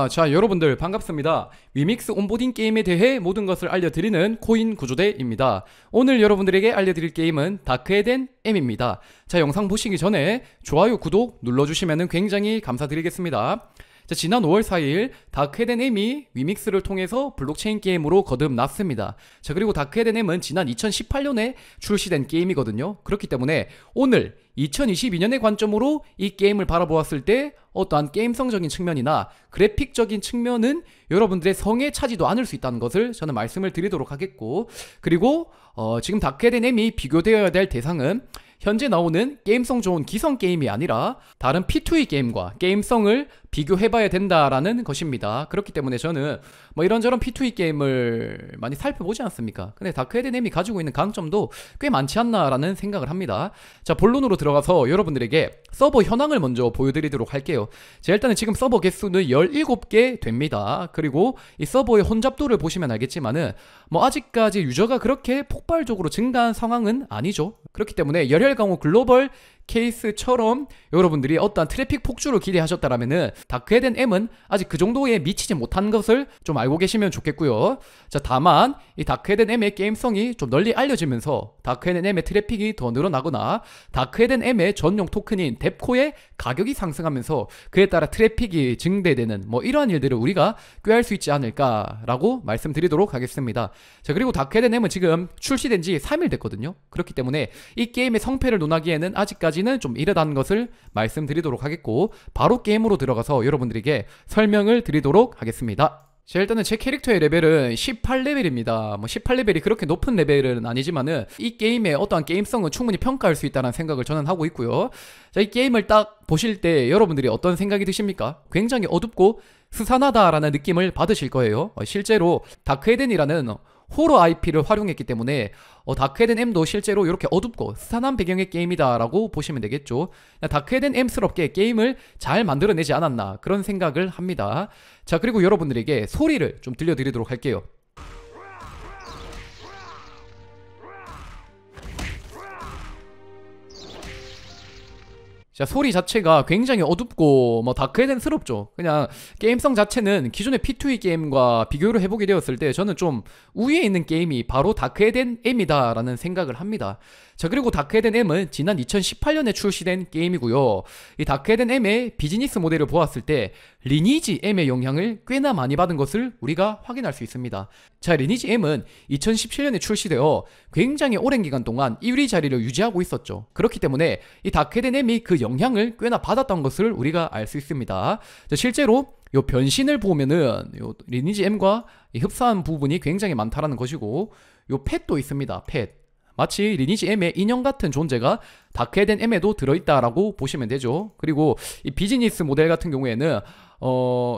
자, 여러분들 반갑습니다. 위믹스 온보딩 게임에 대해 모든 것을 알려드리는 코인 구조대입니다. 오늘 여러분들에게 알려드릴 게임은 다크헤덴 M입니다. 자, 영상 보시기 전에 좋아요, 구독 눌러주시면 굉장히 감사드리겠습니다. 자, 지난 5월 4일 다크헤덴 M이 위믹스를 통해서 블록체인 게임으로 거듭났습니다. 자, 그리고 다크헤덴 M은 지난 2018년에 출시된 게임이거든요. 그렇기 때문에 오늘 2022년의 관점으로 이 게임을 바라보았을 때 어떠한 게임성적인 측면이나 그래픽적인 측면은 여러분들의 성에 차지도 않을 수 있다는 것을 저는 말씀을 드리도록 하겠고, 그리고 지금 다크헤덴 M이 비교되어야 될 대상은 현재 나오는 게임성 좋은 기성 게임이 아니라 다른 P2E 게임과 게임성을 비교해봐야 된다라는 것입니다. 그렇기 때문에 저는 뭐 이런저런 P2E 게임을 많이 살펴보지 않습니까? 근데 다크헤덴 M이 가지고 있는 강점도 꽤 많지 않나라는 생각을 합니다. 자, 본론으로 들어가서 여러분들에게 서버 현황을 먼저 보여드리도록 할게요. 자, 일단은 지금 서버 개수는 17개 됩니다. 그리고 이 서버의 혼잡도를 보시면 알겠지만은 뭐 아직까지 유저가 그렇게 폭발적으로 증가한 상황은 아니죠. 그렇기 때문에 열혈강호 글로벌 케이스처럼 여러분들이 어떠한 트래픽 폭주를 기대하셨다라면은 다크헤덴 M은 아직 그 정도에 미치지 못한 것을 좀 알고 계시면 좋겠고요. 자, 다만 이 다크헤덴 M의 게임성이 좀 널리 알려지면서 다크헤덴 M의 트래픽이 더 늘어나거나 다크헤덴 M의 전용 토큰인 뎁코의 가격이 상승하면서 그에 따라 트래픽이 증대되는 뭐 이러한 일들을 우리가 꾀할 수 있지 않을까라고 말씀드리도록 하겠습니다. 자, 그리고 다크헤덴 M은 지금 출시된 지 3일 됐거든요. 그렇기 때문에 이 게임의 성패를 논하기에는 아직까지는 좀 이르다는 것을 말씀드리도록 하겠고, 바로 게임으로 들어가서 여러분들에게 설명을 드리도록 하겠습니다. 자, 일단은 제 캐릭터의 레벨은 18레벨입니다. 뭐 18레벨이 그렇게 높은 레벨은 아니지만은 이 게임의 어떠한 게임성은 충분히 평가할 수 있다는 생각을 저는 하고 있고요. 자, 이 게임을 딱 보실 때 여러분들이 어떤 생각이 드십니까? 굉장히 어둡고 스산하다라는 느낌을 받으실 거예요. 실제로 다크헤덴이라는 호러 IP를 활용했기 때문에 다크헤덴 M도 실제로 이렇게 어둡고 스산한 배경의 게임이다라고 보시면 되겠죠. 다크헤덴 M스럽게 게임을 잘 만들어내지 않았나 그런 생각을 합니다. 자, 그리고 여러분들에게 소리를 좀 들려드리도록 할게요. 자, 소리 자체가 굉장히 어둡고 뭐 다크헤덴스럽죠. 그냥 게임성 자체는 기존의 P2E 게임과 비교를 해보게 되었을 때 저는 좀 우위에 있는 게임이 바로 다크헤덴 M이다 라는 생각을 합니다. 자, 그리고 다크헤덴 M은 지난 2018년에 출시된 게임이고요. 이 다크헤덴 M의 비즈니스 모델을 보았을 때 리니지 M의 영향을 꽤나 많이 받은 것을 우리가 확인할 수 있습니다. 자, 리니지 M은 2017년에 출시되어 굉장히 오랜 기간 동안 1위 자리를 유지하고 있었죠. 그렇기 때문에 이 다크헤덴 M이 그 영향을 꽤나 받았던 것을 우리가 알 수 있습니다. 자, 실제로 요 변신을 보면은 요 리니지 M과 흡사한 부분이 굉장히 많다라는 것이고, 요 펫도 있습니다. 펫. 마치 리니지 M의 인형 같은 존재가 다크헤덴 M에도 들어있다라고 보시면 되죠. 그리고 이 비즈니스 모델 같은 경우에는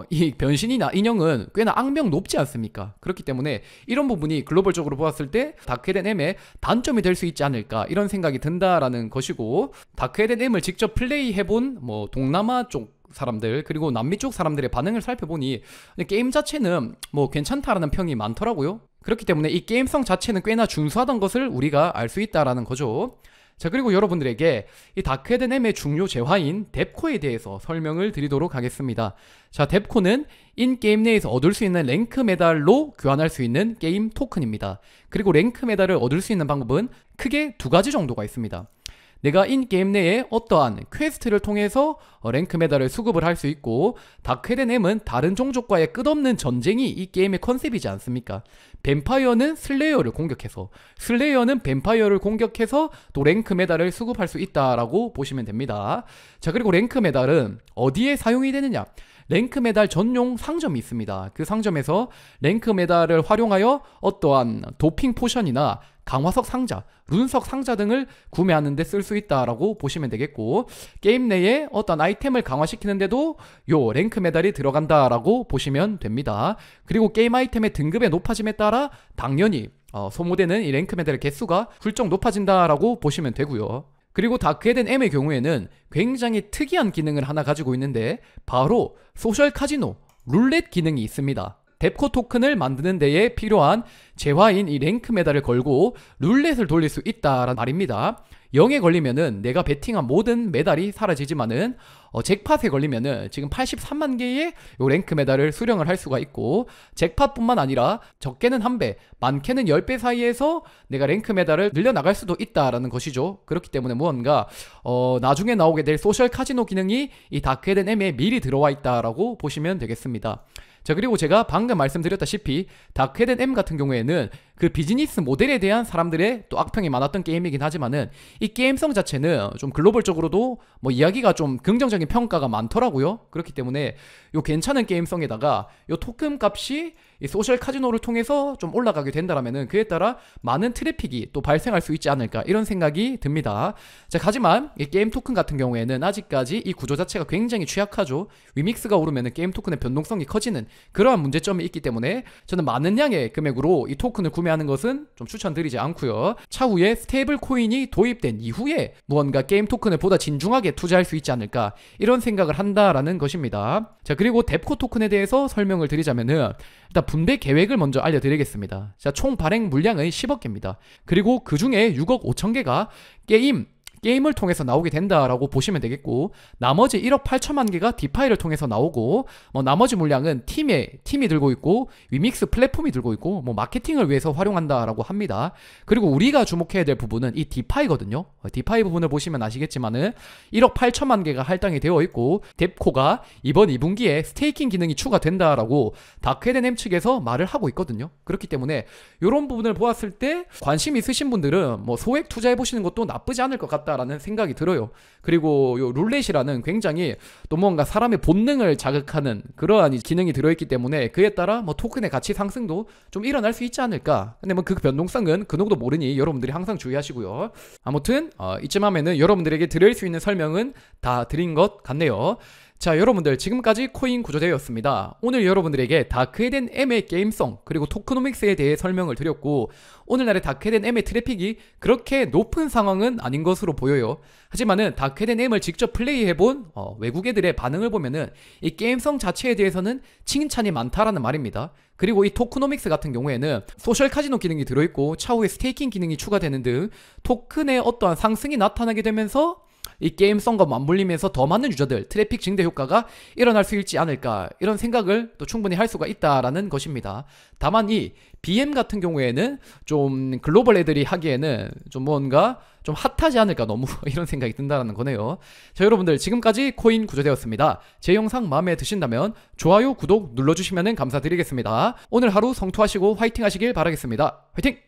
이 변신이나 인형은 꽤나 악명 높지 않습니까? 그렇기 때문에 이런 부분이 글로벌적으로 보았을 때 다크헤덴 M의 단점이 될 수 있지 않을까 이런 생각이 든다라는 것이고, 다크헤덴 M을 직접 플레이해본 뭐 동남아 쪽 사람들 그리고 남미 쪽 사람들의 반응을 살펴보니 게임 자체는 뭐 괜찮다라는 평이 많더라고요. 그렇기 때문에 이 게임성 자체는 꽤나 준수하던 것을 우리가 알 수 있다라는 거죠. 자, 그리고 여러분들에게 이 다크헤덴 M의 중요 재화인 뎁코에 대해서 설명을 드리도록 하겠습니다. 자, 뎁코는 인게임 내에서 얻을 수 있는 랭크 메달로 교환할 수 있는 게임 토큰입니다. 그리고 랭크 메달을 얻을 수 있는 방법은 크게 두 가지 정도가 있습니다. 내가 인게임 내에 어떠한 퀘스트를 통해서 랭크 메달을 수급을 할 수 있고, 다크헤덴 M은 다른 종족과의 끝없는 전쟁이 이 게임의 컨셉이지 않습니까? 뱀파이어는 슬레이어를 공격해서, 슬레이어는 뱀파이어를 공격해서 또 랭크 메달을 수급할 수 있다라고 보시면 됩니다. 자, 그리고 랭크 메달은 어디에 사용이 되느냐? 랭크 메달 전용 상점이 있습니다. 그 상점에서 랭크 메달을 활용하여 어떠한 도핑 포션이나 강화석 상자, 룬석 상자 등을 구매하는 데 쓸 수 있다라고 보시면 되겠고, 게임 내에 어떤 아이템을 강화시키는데도 요 랭크 메달이 들어간다라고 보시면 됩니다. 그리고 게임 아이템의 등급의 높아짐에 따라 당연히 소모되는 이 랭크 메달의 개수가 훌쩍 높아진다라고 보시면 되고요. 그리고 다크헤덴 M의 경우에는 굉장히 특이한 기능을 하나 가지고 있는데 바로 소셜 카지노, 룰렛 기능이 있습니다. 뎁코 토큰을 만드는 데에 필요한 재화인 이 랭크 메달을 걸고 룰렛을 돌릴 수 있다라는 말입니다. 0에 걸리면은 내가 베팅한 모든 메달이 사라지지만은 잭팟에 걸리면은 지금 83만 개의 요 랭크 메달을 수령을 할 수가 있고, 잭팟뿐만 아니라 적게는 1배, 많게는 10배 사이에서 내가 랭크 메달을 늘려나갈 수도 있다라는 것이죠. 그렇기 때문에 무언가 나중에 나오게 될 소셜 카지노 기능이 이 다크헤덴 M에 미리 들어와 있다라고 보시면 되겠습니다. 자, 그리고 제가 방금 말씀드렸다시피 다크헤덴 M 같은 경우에는 그 비즈니스 모델에 대한 사람들의 또 악평이 많았던 게임이긴 하지만은 이 게임성 자체는 좀 글로벌적으로도 뭐 이야기가 좀 긍정적인 평가가 많더라고요. 그렇기 때문에 요 괜찮은 게임성에다가 요 토큰 값이 이 소셜 카지노를 통해서 좀 올라가게 된다라면은 그에 따라 많은 트래픽이 또 발생할 수 있지 않을까, 이런 생각이 듭니다. 자, 하지만 이 게임 토큰 같은 경우에는 아직까지 이 구조 자체가 굉장히 취약하죠. 위믹스가 오르면은 게임 토큰의 변동성이 커지는 그러한 문제점이 있기 때문에 저는 많은 양의 금액으로 이 토큰을 구매하는 것은 좀 추천드리지 않고요. 차후에 스테이블 코인이 도입된 이후에 무언가 게임 토큰을 보다 진중하게 투자할 수 있지 않을까, 이런 생각을 한다라는 것입니다. 자, 그리고 뎁코 토큰에 대해서 설명을 드리자면은 일단 분배 계획을 먼저 알려드리겠습니다. 자, 총 발행 물량은 10억 개입니다. 그리고 그 중에 6억 5천 개가 게임을 통해서 나오게 된다라고 보시면 되겠고, 나머지 1억 8천만 개가 디파이를 통해서 나오고, 뭐 나머지 물량은 팀이 들고 있고 위믹스 플랫폼이 들고 있고 뭐 마케팅을 위해서 활용한다라고 합니다. 그리고 우리가 주목해야 될 부분은 이 디파이거든요. 디파이 부분을 보시면 아시겠지만은 1억 8천만 개가 할당이 되어 있고, 뎁코가 이번 2분기에 스테이킹 기능이 추가된다라고 다크헤덴 M 측에서 말을 하고 있거든요. 그렇기 때문에 이런 부분을 보았을 때 관심 있으신 분들은 뭐 소액 투자해 보시는 것도 나쁘지 않을 것 같다 라는 생각이 들어요. 그리고 요 룰렛이라는 굉장히 또 뭔가 사람의 본능을 자극하는 그러한 기능이 들어있기 때문에 그에 따라 뭐 토큰의 가치 상승도 좀 일어날 수 있지 않을까. 근데 뭐 그 변동성은 그 누구도 모르니 여러분들이 항상 주의하시고요. 아무튼 이쯤 하면은 여러분들에게 드릴 수 있는 설명은 다 드린 것 같네요. 자, 여러분들 지금까지 코인 구조대였습니다. 오늘 여러분들에게 다크헤덴 M의 게임성 그리고 토크노믹스에 대해 설명을 드렸고, 오늘날의 다크헤덴 M의 트래픽이 그렇게 높은 상황은 아닌 것으로 보여요. 하지만은 다크헤덴 M을 직접 플레이해본 외국 애들의 반응을 보면은 이 게임성 자체에 대해서는 칭찬이 많다라는 말입니다. 그리고 이 토크노믹스 같은 경우에는 소셜 카지노 기능이 들어있고 차후에 스테이킹 기능이 추가되는 등 토큰의 어떠한 상승이 나타나게 되면서 이 게임성과 맞물리면서 더 많은 유저들, 트래픽 증대 효과가 일어날 수 있지 않을까, 이런 생각을 또 충분히 할 수가 있다라는 것입니다. 다만 이 BM 같은 경우에는 좀 글로벌 애들이 하기에는 좀 뭔가 좀 핫하지 않을까, 너무 이런 생각이 든다는 거네요. 자, 여러분들 지금까지 코인 구조되었습니다. 제 영상 마음에 드신다면 좋아요, 구독 눌러주시면 감사드리겠습니다. 오늘 하루 성투하시고 화이팅 하시길 바라겠습니다. 화이팅!